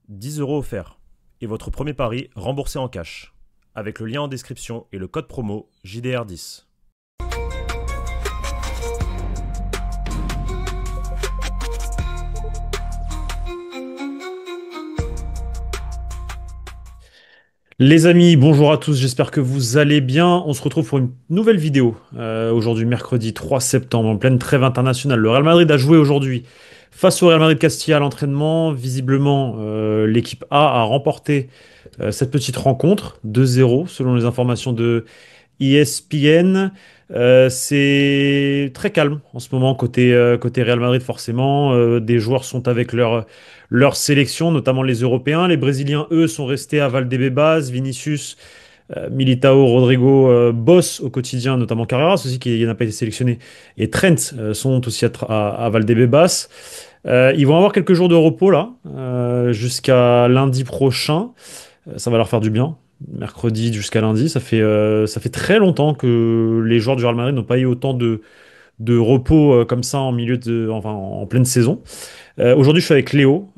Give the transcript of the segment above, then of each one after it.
10 € offerts. Et votre premier pari remboursé en cash. Avec le lien en description et le code promo JDR10. Les amis, bonjour à tous, j'espère que vous allez bien. On se retrouve pour une nouvelle vidéo. Aujourd'hui, mercredi 3 septembre, en pleine trêve internationale. Le Real Madrid a joué aujourd'hui face au Real Madrid Castilla à l'entraînement. Visiblement, l'équipe A a remporté cette petite rencontre 2-0 selon les informations de ESPN. C'est très calme en ce moment côté Real Madrid forcément. Des joueurs sont avec leur sélection, notamment les Européens. Les Brésiliens, eux, sont restés à Valdebebas. Vinicius, Militao, Rodrigo bossent au quotidien, notamment Carreras aussi qui n'a pas été sélectionné. Et Trent sont aussi à Valdebebas. Ils vont avoir quelques jours de repos là, jusqu'à lundi prochain. Ça va leur faire du bien. Mercredi jusqu'à lundi, ça fait très longtemps que les joueurs du Real Madrid n'ont pas eu autant de repos comme ça enfin, en pleine saison. Aujourd'hui, je suis avec Léo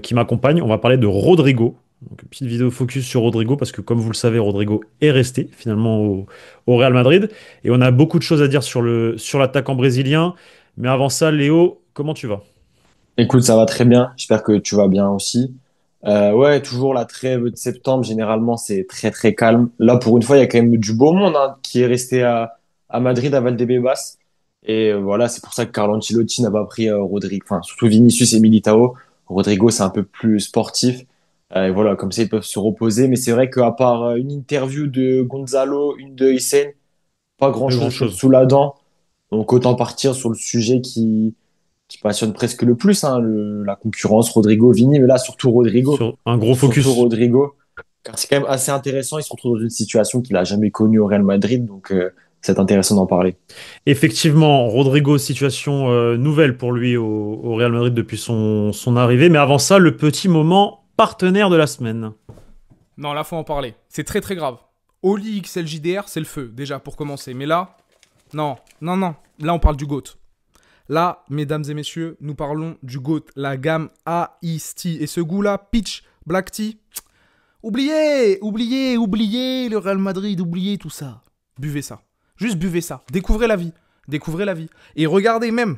qui m'accompagne. On va parler de Rodrigo. Donc, une petite vidéo focus sur Rodrigo parce que, comme vous le savez, Rodrigo est resté finalement au Real Madrid. Et on a beaucoup de choses à dire sur l'attaquant brésilien. Mais avant ça, Léo, comment tu vas? Écoute, ça va très bien. J'espère que tu vas bien aussi. Ouais, toujours la trêve de septembre. Généralement, c'est très très calme. Là, pour une fois, il y a quand même du beau monde hein, qui est resté à Madrid, à Valdebebas. Et voilà, c'est pour ça que Carlo Ancelotti n'a pas pris Rodrigo, enfin surtout Vinicius et Militao. Rodrigo, c'est un peu plus sportif. Et voilà, comme ça, ils peuvent se reposer. Mais c'est vrai qu'à part une interview de Gonzalo, une de Hissène, pas Pas grand-chose grand-chose. sous la dent. Donc autant partir sur le sujet qui passionne presque le plus, hein, la concurrence Rodrigo-Vini, mais là surtout Rodrigo, Sur un gros surtout focus. Rodrigo, car c'est quand même assez intéressant, il se retrouve dans une situation qu'il a jamais connue au Real Madrid, donc c'est intéressant d'en parler. Effectivement, Rodrigo, situation nouvelle pour lui au Real Madrid depuis son arrivée. Mais avant ça, le petit moment partenaire de la semaine. Non, là, faut en parler. C'est très très grave. Oli XLJDR, c'est le feu, déjà, pour commencer. Mais là, non, non, non. Là, on parle du GOAT. Là, mesdames et messieurs, nous parlons du GOAT, la gamme Ice Tea. Et ce goût-là, Peach, Black Tea, oubliez le Real Madrid, oubliez tout ça. Buvez ça. Juste buvez ça. Découvrez la vie. Découvrez la vie. Et regardez même.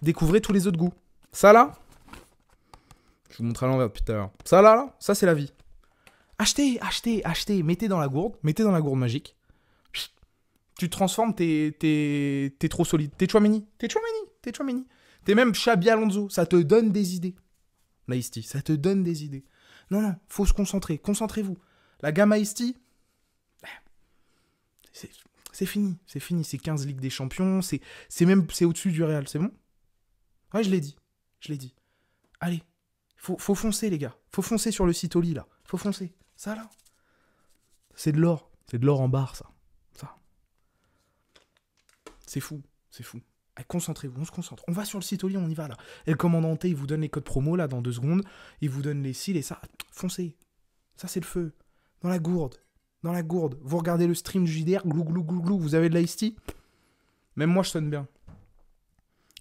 Découvrez tous les autres goûts. Ça là, je vous montre à l'envers depuis tout à l'heure. Ça là, ça c'est la vie. Achetez, mettez dans la gourde magique. Tu te transformes, t'es trop solide. T'es Chouameni. T'es même Xabi Alonso, ça te donne des idées. L'Ice-T, ça te donne des idées. Non, faut se concentrer, concentrez-vous. La gamme Ice-T, c'est fini, c'est 15 Ligues des Champions, c'est au-dessus du Real, c'est bon? Ouais, je l'ai dit. Allez, faut foncer les gars, faut foncer sur le site Oli là, faut foncer. Ça là, c'est de l'or en barre ça. C'est fou. Allez, concentrez-vous, on se concentre. On va sur le site Oli, on y va là. Et le commandant il vous donne les codes promo là dans 2 secondes, il vous donne les cils et ça, foncez. Ça c'est le feu. Dans la gourde. Vous regardez le stream du JDR, glou, vous avez de l'Ice Tea. Même moi je sonne bien.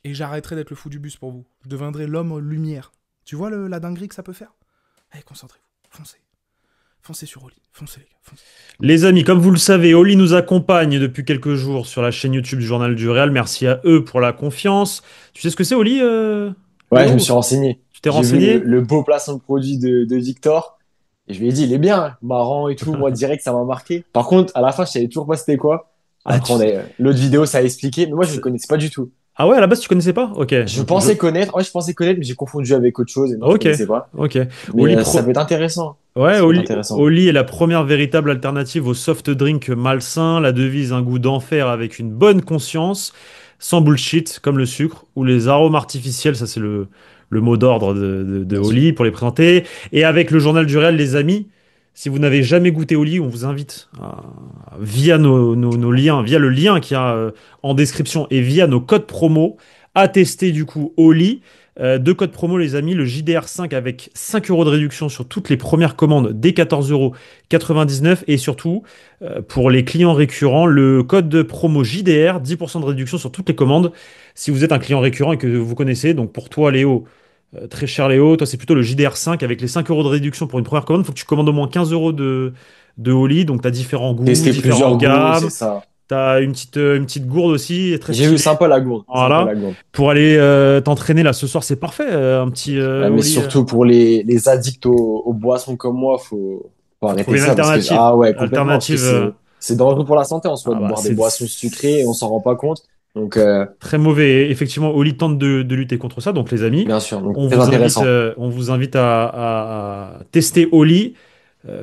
Et j'arrêterai d'être le fou du bus pour vous. Je deviendrai l'homme lumière. Tu vois la dinguerie que ça peut faire? Allez, concentrez-vous, foncez. Foncez sur Oli, foncez les gars, foncez. Les amis, comme vous le savez, Oli nous accompagne depuis quelques jours sur la chaîne YouTube du Journal du Real. Merci à eux pour la confiance. Tu sais ce que c'est, Oli, Ouais, je me Léo? suis renseigné. Tu t'es J'ai vu renseigné? le beau placement de produit de Victor, et je lui ai dit, il est bien, hein, marrant et tout, moi direct ça m'a marqué. Par contre, à la fin, je savais toujours pas c'était quoi. Ah, Après, l'autre vidéo, ça a expliqué, mais moi je ne connaissais pas du tout. ah ouais, à la base, tu connaissais pas? Ok. Je pensais connaître, ouais, je pensais connaître, mais j'ai confondu avec autre chose, et non, je Ok. connaissais pas. Ok. Mais ça peut être intéressant. Ouais, Ça peut être intéressant. Oli est la première véritable alternative au soft drink malsain. La devise, un goût d'enfer avec une bonne conscience, sans bullshit, comme le sucre, ou les arômes artificiels, ça c'est le mot d'ordre de Bien sûr. Oli pour les présenter. Et avec le journal du Réal, les amis, si vous n'avez jamais goûté Oli, on vous invite via nos liens, via le lien qu'il y a en description et via nos codes promo, à tester du coup Oli. 2 codes promo, les amis, le JDR5 avec 5 € de réduction sur toutes les premières commandes dès 14,99 € et surtout, pour les clients récurrents, le code de promo JDR, 10% de réduction sur toutes les commandes si vous êtes un client récurrent et que vous connaissez. Donc pour toi, Léo, Très cher Léo, toi c'est plutôt le JDR5 avec les 5 euros de réduction pour une première commande. Il faut que tu commandes au moins 15 euros de Oli. Donc tu as différents goûts, Tester plusieurs différentes goûts, c'est gammes. ça. Tu as une petite gourde aussi, très J'ai vu stylée. sympa la gourde, sympa Voilà. la gourde. Pour aller t'entraîner là ce soir, c'est parfait. Un petit Mais Oli. surtout pour les addicts aux boissons comme moi, faut Faut arrêter trouver une ça parce que, alternative. ah ouais, complètement, parce que Alternative. c'est dangereux pour la santé en soi Ah de bah, boire des boissons sucrées et on s'en rend pas compte. Donc, très mauvais. Et effectivement, Oli tente de lutter contre ça. Donc, les amis, bien sûr, donc très intéressant. on vous invite à tester Oli,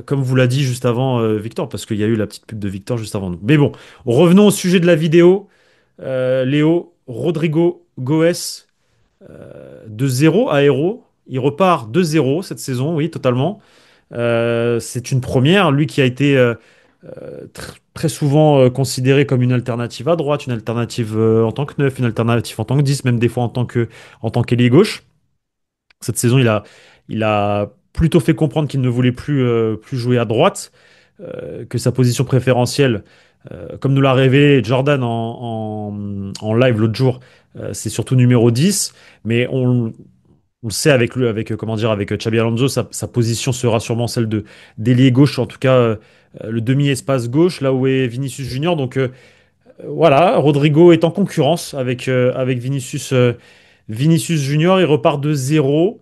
comme vous l'a dit juste avant Victor, parce qu'il y a eu la petite pub de Victor juste avant nous. Mais bon, revenons au sujet de la vidéo. Léo, Rodrigo Goes, de 0 à héros. Il repart de 0 cette saison, oui, totalement. C'est une première. Lui qui a été très souvent considéré comme une alternative à droite, une alternative en tant que neuf, une alternative en tant que 10, même des fois en tant qu'ailier gauche. Cette saison, il a plutôt fait comprendre qu'il ne voulait plus jouer à droite, que sa position préférentielle, comme nous l'a révélé Jordan en live l'autre jour, c'est surtout numéro 10, mais on le sait avec comment dire, avec Xabi Alonso, sa position sera sûrement celle de d'ailier gauche, en tout cas le demi-espace gauche, là où est Vinicius Junior. Donc voilà, Rodrigo est en concurrence avec Vinicius Junior. Il repart de 0.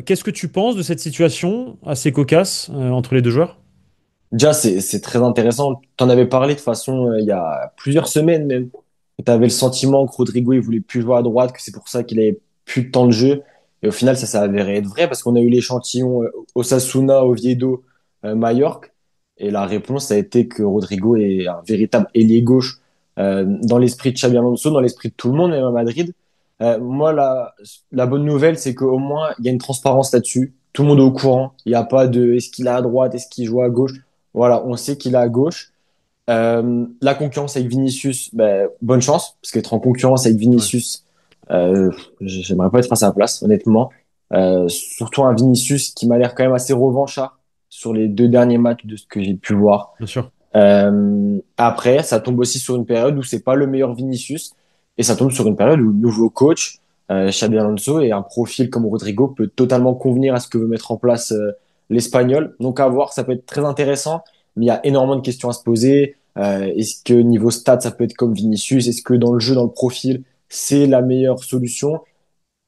Qu'est-ce que tu penses de cette situation assez cocasse entre les deux joueurs? Déjà, c'est très intéressant. T'en avais parlé de façon il y a plusieurs semaines même. Tu avais le sentiment que Rodrigo il voulait plus jouer à droite, que c'est pour ça qu'il avait plus de temps de jeu. Et au final, ça s'est avéré être vrai parce qu'on a eu l'échantillon Osasuna, Oviedo, Mallorca. Et la réponse a été que Rodrigo est un véritable ailier gauche dans l'esprit de Xabi Alonso, dans l'esprit de tout le monde, même à Madrid. Moi, la bonne nouvelle, c'est qu'au moins, il y a une transparence là-dessus. Tout le monde est au courant. Il n'y a pas de est-ce qu'il est à droite, est-ce qu'il joue à gauche. Voilà, on sait qu'il est à gauche. La concurrence avec Vinicius, ben, bonne chance, parce qu'être en concurrence avec Ouais, Vinicius, j'aimerais pas être à sa place, honnêtement. Surtout un Vinicius qui m'a l'air quand même assez revanchard sur les 2 derniers matchs de ce que j'ai pu voir. bien sûr. Après, ça tombe aussi sur une période où c'est pas le meilleur Vinicius, et ça tombe sur une période où le nouveau coach, Xabi Alonso, et un profil comme Rodrigo peut totalement convenir à ce que veut mettre en place l'Espagnol. Donc à voir, ça peut être très intéressant, mais il y a énormément de questions à se poser. Est-ce que niveau stats, ça peut être comme Vinicius? Est-ce que dans le jeu, dans le profil, c'est la meilleure solution?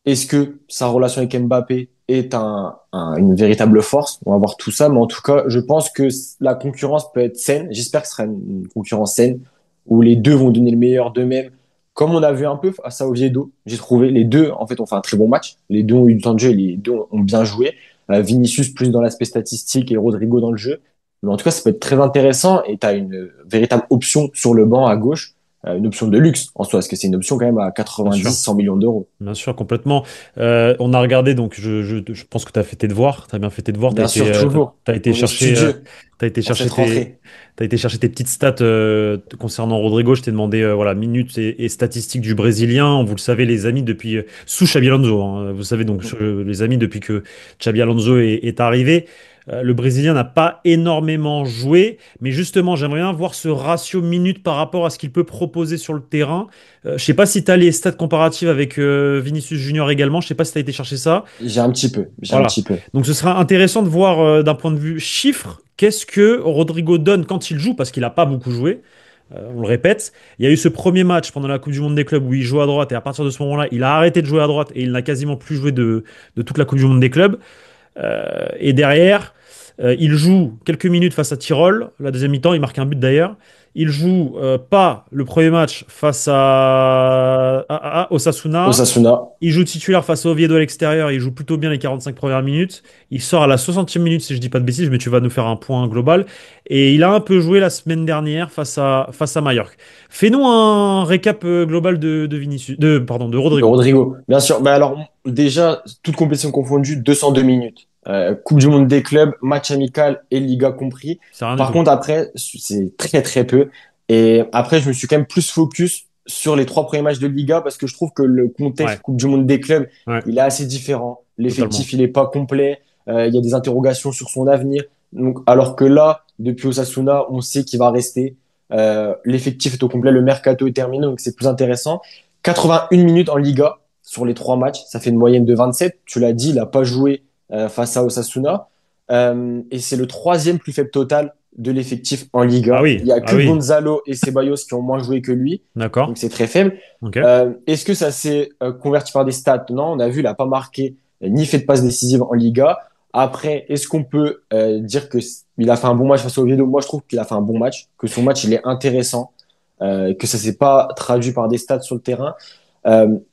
Est-ce que sa relation avec Mbappé est une véritable force? On va voir tout ça, mais en tout cas, je pense que la concurrence peut être saine. J'espère que ce sera une concurrence saine où les deux vont donner le meilleur d'eux-mêmes. Comme on a vu un peu à ça Oviedo, j'ai trouvé les deux, en fait, ont fait un très bon match. Les deux ont eu du temps de jeu et les deux ont bien joué. Vinicius plus dans l'aspect statistique et Rodrigo dans le jeu. Mais en tout cas, ça peut être très intéressant et tu as une véritable option sur le banc à gauche, une option de luxe en soi, parce que c'est une option quand même à Bien sûr. 90, 100 millions d'euros. Bien sûr, complètement. On a regardé, donc je pense que tu as fait tes devoirs, tu as bien fait tes devoirs, Bien sûr, toujours. t'as été On est chercher, studieux t'as été en chercher cette rentrée. t'as été chercher tes petites stats concernant Rodrigo. Je t'ai demandé voilà, minutes et statistiques du Brésilien. Vous le savez, les amis, depuis sous Xabi Alonso, hein. Vous savez donc les amis depuis que Xabi Alonso est arrivé. Le Brésilien n'a pas énormément joué, mais justement, j'aimerais bien voir ce ratio minutes par rapport à ce qu'il peut proposer sur le terrain. Je sais pas si tu as les stats comparatives avec Vinicius Junior également. Je sais pas si tu as été chercher ça. J'ai un Voilà. petit peu. Donc ce sera intéressant de voir d'un point de vue chiffre, qu'est-ce que Rodrigo donne quand il joue, parce qu'il n'a pas beaucoup joué. On le répète. Il y a eu ce premier match pendant la Coupe du Monde des clubs où il joue à droite et à partir de ce moment-là, il a arrêté de jouer à droite et il n'a quasiment plus joué de toute la Coupe du Monde des clubs. Et derrière, il joue quelques minutes face à Tyrol. La deuxième mi-temps, il marque un but d'ailleurs. Il joue pas le premier match face à Osasuna. Osasuna, Il joue titulaire face à Oviedo à l'extérieur. Il joue plutôt bien les 45 premières minutes. Il sort à la 60e minute, si je dis pas de bêtises, mais tu vas nous faire un point global. Et il a un peu joué la semaine dernière face à Mallorca. Fais-nous un récap global de Vinicius, pardon, de de Rodrigo. Rodrigo. Bien sûr. Mais alors, déjà, toute compétition confondue, 202 minutes. Coupe du monde des clubs, match amical et Liga compris. C'est rien du Par tout. contre, après, c'est très très peu. Et après, je me suis quand même plus focus sur les 3 premiers matchs de Liga parce que je trouve que le Ouais, contexte Coupe du monde des clubs, ouais, il est assez différent. totalement. L'effectif, il est pas complet. Il y a des interrogations sur son avenir. Donc, alors que là, depuis Osasuna, on sait qu'il va rester. L'effectif est au complet, le mercato est terminé, donc c'est plus intéressant. 81 minutes en Liga, sur les 3 matchs. Ça fait une moyenne de 27. Tu l'as dit, il n'a pas joué face à Osasuna. Et c'est le troisième plus faible total de l'effectif en Ah Liga. oui, Il y a ah que oui, Gonzalo et Ceballos qui ont moins joué que lui. d'accord. Donc c'est très faible. Ok. Est-ce que ça s'est converti par des stats? Non, on a vu, il n'a pas marqué ni fait de passe décisive en Liga. Après, est-ce qu'on peut dire que il a fait un bon match face au Oviedo? Moi, je trouve qu'il a fait un bon match, que son match il est intéressant, que ça s'est pas traduit par des stats sur le terrain.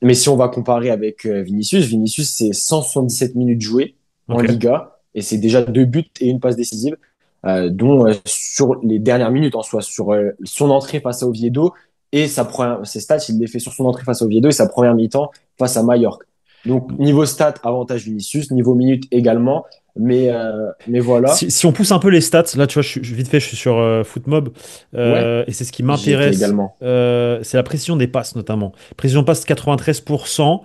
Mais si on va comparer avec Vinicius, c'est 177 minutes jouées en Ok. Liga et c'est déjà 2 buts et une passe décisive, dont sur les dernières minutes en soi, sur son entrée face à Oviedo et ses stats, il les fait sur son entrée face à Oviedo et sa première mi-temps face à Mallorca. Donc niveau stats, avantage Vinicius, niveau minutes également, mais voilà. Si on pousse un peu les stats, là, tu vois, vite fait, je suis sur Footmob, Ouais, et c'est ce qui j'y étais m'intéresse, également. c'est la précision des passes, notamment. Précision de passe 93%,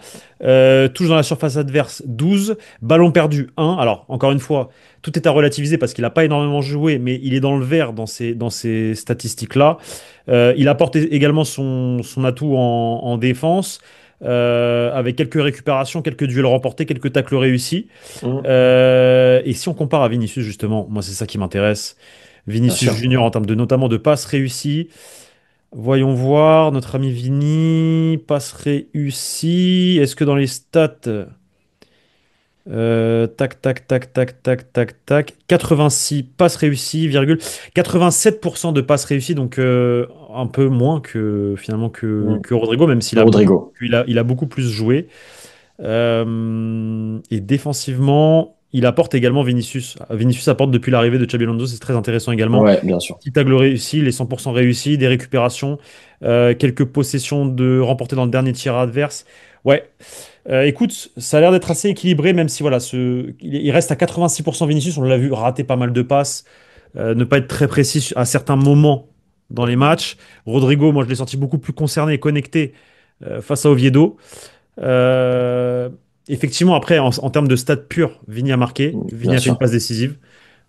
touche dans la surface adverse 12, ballon perdu 1. Alors, encore une fois, tout est à relativiser parce qu'il n'a pas énormément joué, mais il est dans le vert dans ces statistiques-là. Il apporte également son atout en défense, avec quelques récupérations, quelques duels remportés, quelques tacles réussis. Mmh, Et si on compare à Vinicius, justement, moi c'est ça qui m'intéresse. bien Vinicius sûr. Junior en termes de notamment de passes réussies. Voyons voir, notre ami Vini, passes réussies. Est-ce que dans les stats, tac, tac, tac, tac, tac, tac, tac, 86 passes réussies, virgule, 87% de passes réussies, donc un peu moins que finalement Mmh. que Rodrigo, même s'il a beaucoup, Rodrigo. il a beaucoup plus joué. Et défensivement, il apporte également Vinicius. Vinicius apporte depuis l'arrivée de Xabi Alonso, c'est très intéressant également. Ouais, bien sûr. Petit tacle réussi, les 100% réussis, des récupérations, quelques possessions de remportées dans le dernier tir adverse. Ouais, écoute, ça a l'air d'être assez équilibré, même si voilà, il reste à 86% Vinicius, on l'a vu rater pas mal de passes, ne pas être très précis à certains moments dans les matchs. Rodrigo, moi je l'ai senti beaucoup plus concerné et connecté face à Oviedo. Euh, Effectivement, après, en termes de stats purs, Vini a marqué. Vini Bien a fait une sûr. passe décisive.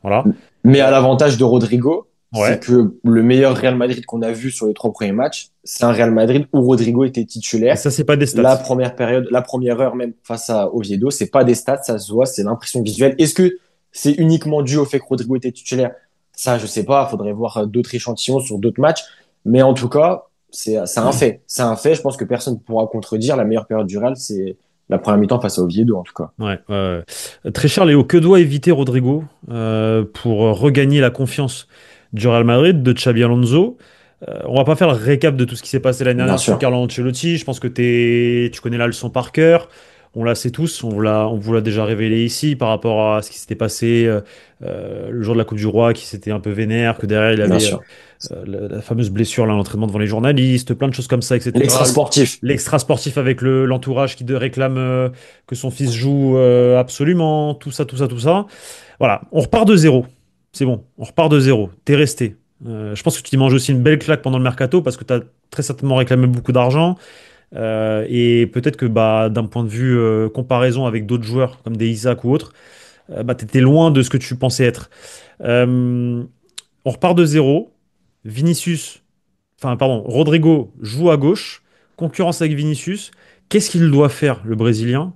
Voilà. Mais à l'avantage de Rodrigo, c'est Ouais. que le meilleur Real Madrid qu'on a vu sur les 3 premiers matchs, c'est un Real Madrid où Rodrigo était Et titulaire. ça, c'est pas des La stats. première période, la première heure même face à Oviedo, c'est pas des stats, ça se voit, c'est l'impression visuelle. Est-ce que c'est uniquement dû au fait que Rodrigo était titulaire? Ça, je sais pas, faudrait voir d'autres échantillons sur d'autres matchs. Mais en tout cas, c'est un fait. C'est un fait. Je pense que personne ne pourra contredire. La meilleure période du Real, c'est la première mi-temps face à Oviedo, en tout cas. Ouais, ouais, ouais. Très cher Léo, que doit éviter Rodrigo pour regagner la confiance du Real Madrid, de Xabi Alonso? On va pas faire le récap de tout ce qui s'est passé l'année Bien dernière sous sûr. Carlo Ancelotti. Je pense que tu connais la leçon par cœur. On la sait tous. On vous l'a déjà révélé ici par rapport à ce qui s'était passé le jour de la Coupe du Roi, qui s'était un peu vénère, que derrière il Bien avait sûr. la fameuse blessure là, à l'entraînement devant les journalistes, plein de choses comme ça, L'extra etc. sportif. L'extra sportif avec l'entourage qui réclame que son fils joue absolument, tout ça, tout ça, tout ça. Voilà, on repart de zéro. C'est bon, on repart de zéro. T'es resté. Je pense que tu t'y manges aussi une belle claque pendant le mercato parce que tu as très certainement réclamé beaucoup d'argent. Et peut-être que bah, d'un point de vue comparaison avec d'autres joueurs comme des Isaac ou autres, bah, tu étais loin de ce que tu pensais être. Euh, on repart de zéro. Vinicius, enfin pardon, Rodrigo joue à gauche, concurrence avec Vinicius. Qu'est-ce qu'il doit faire, le Brésilien,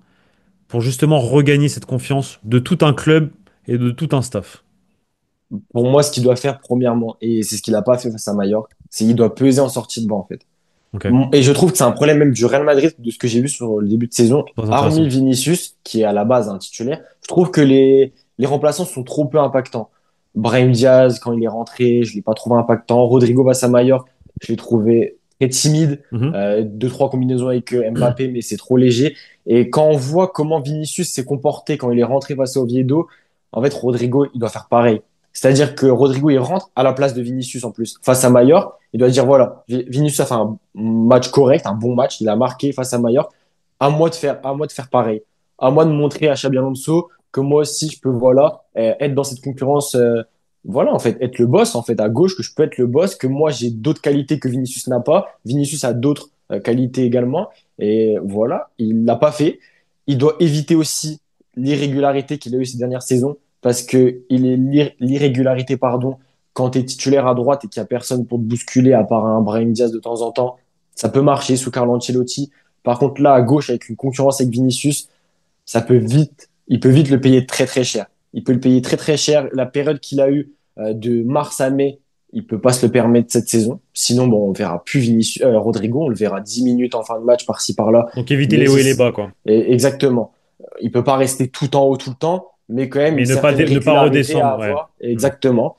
pour justement regagner cette confiance de tout un club et de tout un staff? Pour moi, ce qu'il doit faire premièrement, et c'est ce qu'il n'a pas fait face à Mallorca, c'est qu'il doit peser en sortie de banc, en fait. Ok, Et je trouve que c'est un problème même du Real Madrid, de ce que j'ai vu sur le début de saison, très hormis intéressant. Vinicius, qui est à la base un titulaire. Je trouve que les remplaçants sont trop peu impactants. Brahim Diaz, quand il est rentré, je l'ai pas trouvé impactant. Rodrigo Vassamayor, je l'ai trouvé très timide. Mhm. 2, 3 combinaisons avec Mbappé, mais c'est trop léger. Et quand on voit comment Vinicius s'est comporté quand il est rentré face au Oviedo, en fait, Rodrigo, il doit faire pareil. C'est-à-dire que Rodrigo, il rentre à la place de Vinicius en plus, face à Mallorca. Il doit dire, voilà, Vinicius a fait un match correct, un bon match, il a marqué face à Mallorca. À moi de faire pareil. À moi de montrer à Xabi Alonso que moi aussi, je peux, voilà, être dans cette concurrence, voilà, en fait, être le boss, en fait, à gauche, que je peux être le boss, que moi, j'ai d'autres qualités que Vinicius n'a pas. Vinicius a d'autres qualités également. Et voilà, il l'a pas fait. Il doit éviter aussi l'irrégularité qu'il a eu ces dernières saisons parce que l'irrégularité, pardon, quand tu es titulaire à droite et qu'il n'y a personne pour te bousculer à part un Brahim Diaz de temps en temps, ça peut marcher sous Carlo Ancelotti Par contre, là, à gauche, avec une concurrence avec Vinicius, il peut vite le payer très très cher. Il peut le payer très très cher. La période qu'il a eue de mars à mai, il peut pas se le permettre cette saison. Sinon, bon, on verra plus Rodrigo, on le verra 10 minutes en fin de match par-ci par-là. Donc éviter Mais les hauts et les bas, quoi. exactement. Il peut pas rester tout en haut tout le temps, mais quand même Mais une certaine ne pas régularité à redescendre, ouais. avoir. Exactement.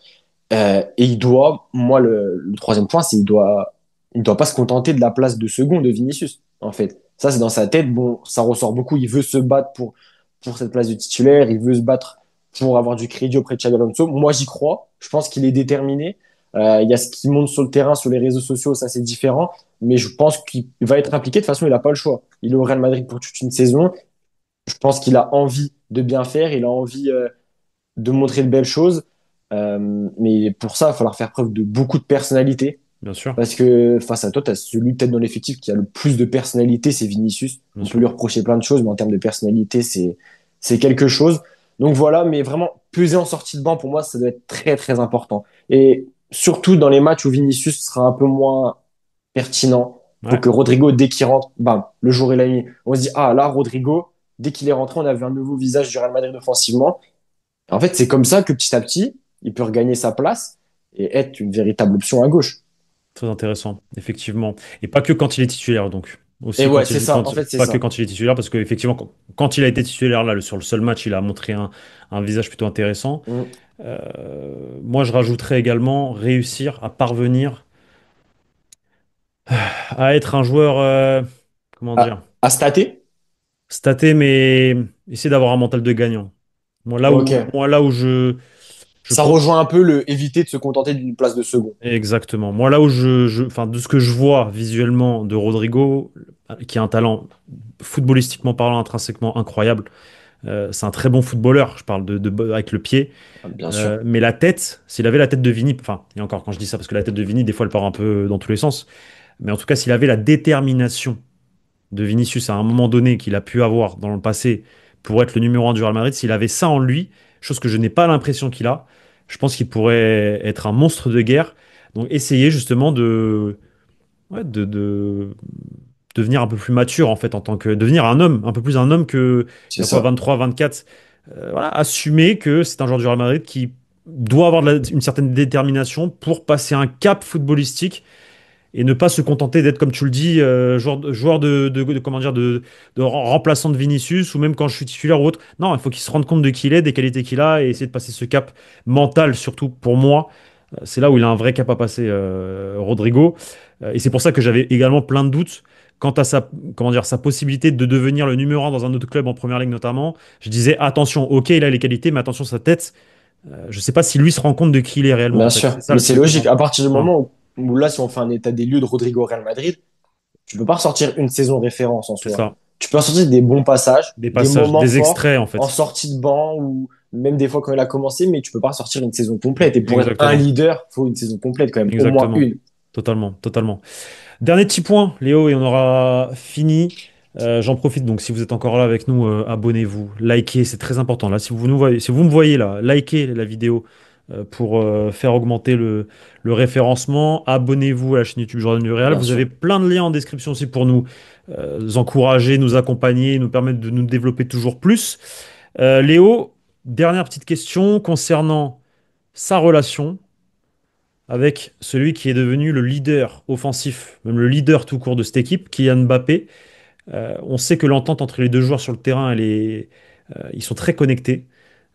Et il doit, moi, le troisième point, c'est il doit pas se contenter de la place de second de Vinicius, en fait. Ça, c'est dans sa tête. Bon, ça ressort beaucoup. Il veut se battre pour cette place de titulaire. Il veut se battre pour avoir du crédit auprès de Xabi Alonso. Moi, j'y crois. Je pense qu'il est déterminé. Il y a ce qui monte sur le terrain, sur les réseaux sociaux, ça c'est différent. Mais je pense qu'il va être impliqué. De toute façon, il n'a pas le choix. Il est au Real Madrid pour toute une saison. Je pense qu'il a envie de bien faire. Il a envie de montrer de belles choses. Mais pour ça, il va falloir faire preuve de beaucoup de personnalité. Bien sûr, Parce que face à toi, tu as celui peut-être dans l'effectif qui a le plus de personnalité, c'est Vinicius. bien On peut sûr. lui reprocher plein de choses, mais en termes de personnalité, c'est quelque chose. Donc voilà, mais vraiment, peser en sortie de banc, pour moi, ça doit être très, très important. Et surtout dans les matchs où Vinicius sera un peu moins pertinent, faut Ouais. que Rodrigo, dès qu'il rentre, bam, le jour et la nuit, on se dit, ah là, Rodrigo, dès qu'il est rentré, on a vu un nouveau visage du Real Madrid offensivement. En fait, c'est comme ça que petit à petit, il peut regagner sa place et être une véritable option à gauche. Très intéressant, effectivement. Et pas que quand il est titulaire, donc. Et Aussi ouais, c'est ça. En fait, c'est pas que ça. quand il est titulaire, parce qu'effectivement, quand il a été titulaire, là, sur le seul match, il a montré un visage plutôt intéressant. Mm. Moi, je rajouterais également réussir à parvenir à être un joueur, comment dire, À stater? staté, mais essayer d'avoir un mental de gagnant. Ok. Moi, là où je Ça pense. rejoint un peu le éviter de se contenter d'une place de second. Exactement. Moi, là où enfin, de ce que je vois visuellement de Rodrigo, qui a un talent footballistiquement parlant intrinsèquement incroyable, c'est un très bon footballeur. Je parle avec le pied. Ah, bien sûr. Mais la tête, s'il avait la tête de Vini, enfin, et encore quand je dis ça, parce que la tête de Vini, des fois, elle part un peu dans tous les sens. Mais en tout cas, s'il avait la détermination de Vinicius à un moment donné qu'il a pu avoir dans le passé pour être le numéro un du Real Madrid, s'il avait ça en lui, chose que je n'ai pas l'impression qu'il a, je pense qu'il pourrait être un monstre de guerre. Donc essayer justement ouais, de devenir un peu plus mature en fait en tant que devenir un homme, un peu plus un homme que il C'est a quoi ça. 23, 24. Voilà, assumer que c'est un joueur du Real Madrid qui doit avoir une certaine détermination pour passer un cap footballistique et ne pas se contenter d'être, comme tu le dis, joueur comment dire, de remplaçant de Vinicius ou même quand je suis titulaire ou autre. Non, il faut qu'il se rende compte de qui il est, des qualités qu'il a et essayer de passer ce cap mental, surtout pour moi. C'est là où il a un vrai cap à passer, Rodrigo. Et c'est pour ça que j'avais également plein de doutes quant à comment dire, sa possibilité de devenir le numéro un dans un autre club en première ligue notamment. Je disais, attention, ok, il a les qualités, mais attention, sa tête. Je ne sais pas si lui se rend compte de qui il est réellement, en Bien fait. sûr. C'est ça Mais le c'est truc. logique. À partir du Voilà. moment où là, si on fait un état des lieux de Rodrigo au Real Madrid, tu peux pas ressortir une saison référence en C'est soi. ça. Tu peux ressortir des bons passages, Des des passages, moments des forts extraits, en en fait. sortie de banc ou même des fois quand il a commencé, mais tu peux pas ressortir une saison complète. Et pour être un Exactement. leader, faut une saison complète quand même, au moins Exactement. une. Totalement. Totalement. Dernier petit point, Léo, et on aura fini. J'en profite, donc si vous êtes encore là avec nous, abonnez-vous, likez, c'est très important. Là, si vous me voyez là, likez la vidéo pour faire augmenter le référencement. Abonnez-vous à la chaîne YouTube Jordan du Réal. Bien Vous sûr. avez plein de liens en description aussi pour nous encourager, nous accompagner, nous permettre de nous développer toujours plus. Léo, dernière petite question concernant sa relation avec celui qui est devenu le leader offensif, même le leader tout court de cette équipe, Kylian Mbappé. On sait que l'entente entre les deux joueurs sur le terrain, ils sont très connectés.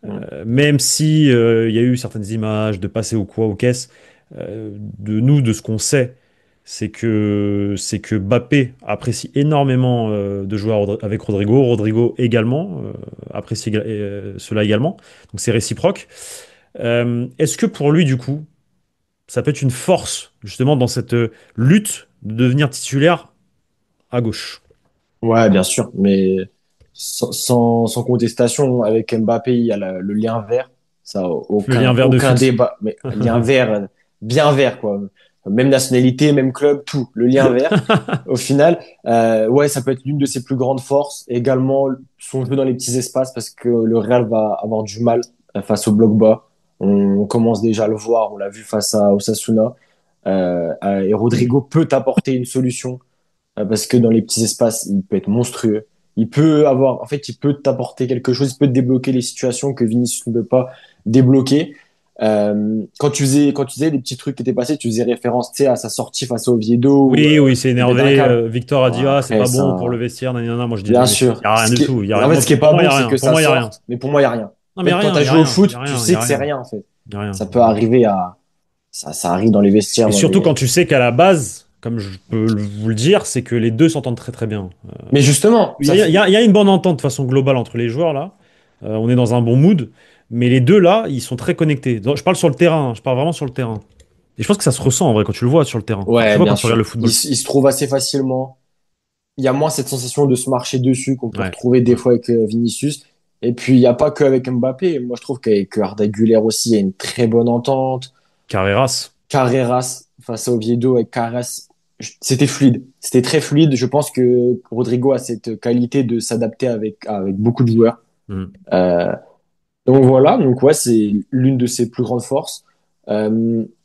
Mm. Même si il y a eu certaines images de passer ou quoi, aux caisses, de ce qu'on sait, c'est que Mbappé apprécie énormément de jouer avec Rodrigo. Rodrigo également apprécie cela également. Donc c'est réciproque. Est-ce que pour lui, du coup, ça peut être une force, justement, dans cette lutte de devenir titulaire à gauche? Ouais, bien sûr, mais sans contestation, avec Mbappé, il y a le lien vert, ça, Le lien vert de aucun foot. débat, mais lien vert, bien vert, quoi. Même nationalité, même club, tout, le lien vert. Au final, ouais, ça peut être l'une de ses plus grandes forces. Également, son jeu dans les petits espaces, parce que le Real va avoir du mal face au bloc bas. On commence déjà à le voir, on l'a vu face à Osasuna. Et Rodrigo peut apporter une solution parce que dans les petits espaces, il peut être monstrueux. Il peut avoir, en fait, il peut t'apporter quelque chose, il peut te débloquer les situations que Vinicius ne peut pas débloquer. Quand tu faisais des petits trucs qui étaient passés, tu faisais référence, tu sais, à sa sortie face au Oviedo ou Oui, oui, c'est au énervé. Bergame. Victor a Bon, dit, ah, c'est après, pas bon pour le ça, vestiaire. Nan, nan, nan. Moi, je dis, bien il sûr. y a rien du tout. Il y a rien. En fait, Moi, ce qui est pour pas moi, il y bon, a c'est rien. que Pour ça moi, il y a rien. sorte, mais pour moi, il y a rien. Non, En mais il y fait, a quand rien. tu as Il y a joué au rien. Il y a foot, tu rien. Il y sais a que c'est rien. rien, en fait. Il y a rien. Ça peut arriver à, ça arrive dans les vestiaires, Et dans surtout quand les, tu sais qu'à la base, comme je peux vous le dire, c'est que les deux s'entendent très très bien. mais justement, Il y a, il y a une bonne entente de façon globale entre les joueurs là. On est dans un bon mood. Mais les deux là, ils sont très connectés. Donc, je parle sur le terrain. Je parle vraiment sur le terrain. Et je pense que ça se ressent en vrai quand tu le vois sur le terrain. Enfin, tu ouais, vois quand bien tu regardes le sûr. football. Il se trouve assez facilement. Il y a moins cette sensation de se marcher dessus qu'on peut Ouais. retrouver des Ouais. fois avec Vinicius. Et puis, il n'y a pas que avec Mbappé. Moi, je trouve qu'avec Arda Güler aussi, il y a une très bonne entente. Carreras. Carreras, face à Oviedo avec Carreras, c'était fluide. C'était très fluide. Je pense que Rodrigo a cette qualité de s'adapter avec beaucoup de joueurs. Hmm. Euh, donc voilà, donc ouais, c'est l'une de ses plus grandes forces.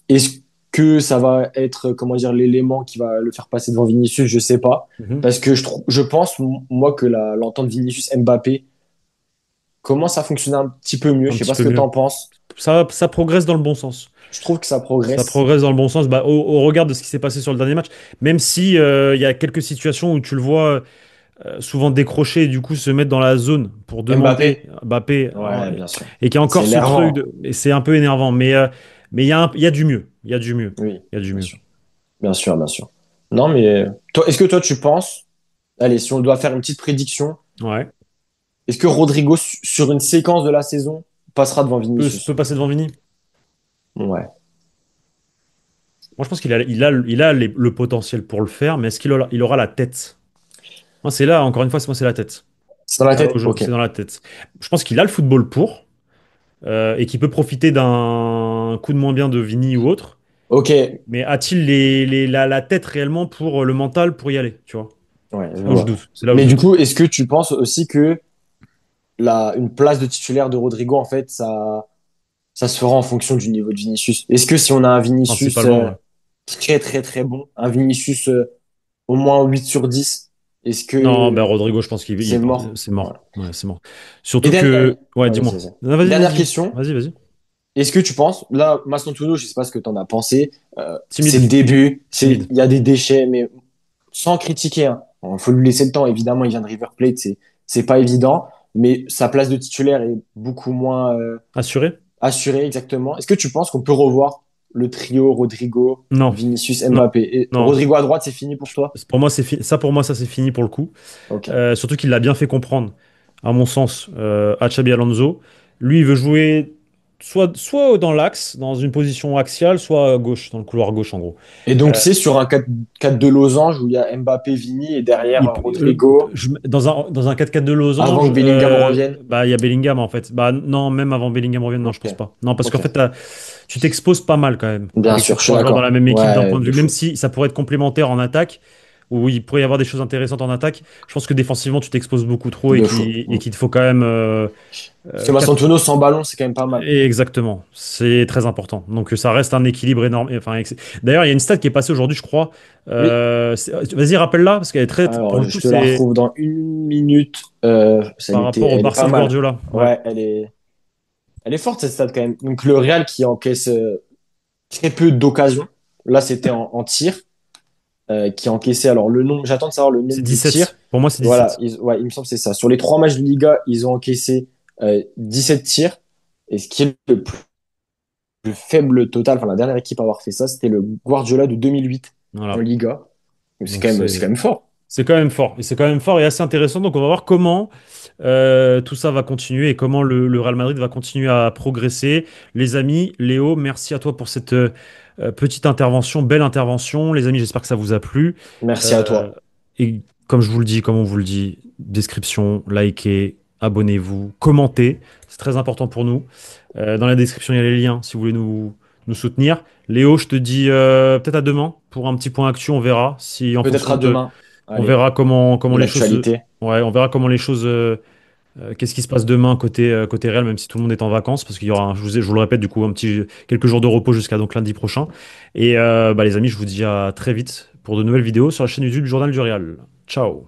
Est-ce que ça va être, comment dire, l'élément qui va le faire passer devant Vinicius? Je sais pas. Mhm. Parce que je pense, moi, que l'entente Vinicius-Mbappé commence à fonctionner un petit peu mieux. Un Je sais petit pas ce peu que tu mieux. en penses. Ça progresse dans le bon sens. Je trouve que ça Ça progresse. progresse dans le bon sens. Bah, au regard de ce qui s'est passé sur le dernier match, même si il y a quelques situations où tu le vois souvent décrocher et du coup se mettre dans la zone pour demander Mbappé, à Mbappé ouais, bien sûr. et qu'il y a C'est encore ce truc énervant. de, et c'est un peu énervant, mais il y a du mieux. Il y a du mieux. Oui, Il y a du bien mieux. sûr. Bien sûr, bien sûr. Non, mais toi, est-ce que toi, tu penses, allez, si on doit faire une petite prédiction, Ouais. est-ce que Rodrigo, sur une séquence de la saison, passera devant Peut Vinicius? passer devant Vini. Ouais. Moi, je pense qu'il a le potentiel pour le faire, mais est-ce il aura la tête? Moi, c'est là, encore une fois, moi, c'est la tête. C'est dans la tête? Ok. C'est dans la tête. Je pense qu'il a le football pour, et qu'il peut profiter d'un coup de moins bien de Vini ou autre. Ok. Mais a-t-il la tête réellement pour le mental pour y aller, tu vois? Ouais, je C'est là où je vois. doute. C'est là où je Mais du doute. coup, est-ce que tu penses aussi que une place de titulaire de Rodrigo, en fait, ça se fera en fonction du niveau de Vinicius? Est-ce que si on a un Vinicius Principalement, ouais. très, très, très bon, un Vinicius au moins 8 sur 10, est-ce Non, ben que Rodrigo, je pense c'est mort? c'est mort. Voilà. Ouais, c'est mort. Et Surtout que. Ouais, ouais, vas-y, dis-moi. vas-y. Non, vas-y, vas-y, Dernière dis-moi. question. Vas-y, vas-y. Est-ce que tu penses, là, Massantuono, je sais pas ce que tu en as pensé, c'est Timide. le début, Timide. il y a des déchets, mais sans critiquer, hein. Il faut lui laisser le temps. Évidemment, il vient de River Plate, c'est pas évident, mais sa place de titulaire est beaucoup moins Assuré? assurée, exactement. Est-ce que tu penses qu'on peut revoir le trio Rodrigo, Non. Vinicius, Non. Mbappé? Et Non. Rodrigo à droite, c'est fini pour toi? Pour moi, c'est ça, pour moi, ça, c'est fini pour le coup. Ok. Surtout qu'il l'a bien fait comprendre, à mon sens, à Xabi Alonso. Lui, il veut jouer soit dans l'axe, dans une position axiale, soit à gauche, dans le couloir gauche, en gros. Et donc, Euh, c'est sur un 4 de losange où il y a Mbappé, Vini et derrière Rodrigo dans un 4-4 de avant losange, que Bellingham revienne. bah, il y a Bellingham, en fait. Bah, non, même avant Bellingham revienne, non, je Ok. pense pas. Non, parce qu'en Ok. fait, tu t'exposes pas mal quand même Bien avec ces sûr, je suis trois joueurs dans la d'accord. même équipe d'un Ouais, point de de vue, même fou. si ça pourrait être complémentaire en attaque, où il pourrait y avoir des choses intéressantes en attaque. Je pense que défensivement, tu t'exposes beaucoup trop De fou. et qu'il te faut quand même Parce que quatre- Massantuono sans ballon, c'est quand même pas mal. et exactement. C'est très important. Donc ça reste un équilibre énorme. Enfin, d'ailleurs, il y a une stat qui est passée aujourd'hui, je crois. Oui. Vas-y, rappelle-la, parce qu'elle est très, pour Alors, le coup, je te la c'est retrouve dans une minute. par rapport au Elle est Barça pas de mal. Guardiola. Ouais. Ouais, elle est forte cette stat quand même. Donc le Real qui encaisse très peu d'occasions. Là, c'était en tir, qui encaissait. Alors le nombre, j'attends de savoir le C'est nombre de tirs. 17. Pour moi, c'est Voilà, 17. ouais, il me semble que c'est ça. Sur les 3 matchs de Liga, ils ont encaissé 17 tirs. Et ce qui est le plus faible total, enfin la dernière équipe à avoir fait ça, c'était le Guardiola de 2008 en Voilà. Liga. Donc, Donc c'est quand même fort. c'est quand même fort. Et c'est quand même fort et assez intéressant. Donc on va voir comment tout ça va continuer et comment le Real Madrid va continuer à progresser. Les amis, Léo, merci à toi pour cette petite intervention, belle intervention. Les amis, j'espère que ça vous a plu. Merci à Euh, toi. et comme je vous le dis, comme on vous le dit, description, likez, abonnez-vous, commentez. C'est très important pour nous. Dans la description, il y a les liens si vous voulez nous soutenir. Léo, je te dis peut-être à demain pour un petit point actu. On verra si en Peut-être fonction à de, demain. on Allez, verra comment de les choses, l'actualité. ouais, on verra comment les choses, qu'est-ce qui se passe demain côté Real, même si tout le monde est en vacances, parce qu'il y aura, je vous le répète, du coup, quelques jours de repos jusqu'à donc lundi prochain. Et bah, les amis, je vous dis à très vite pour de nouvelles vidéos sur la chaîne YouTube Journal du Real. Ciao.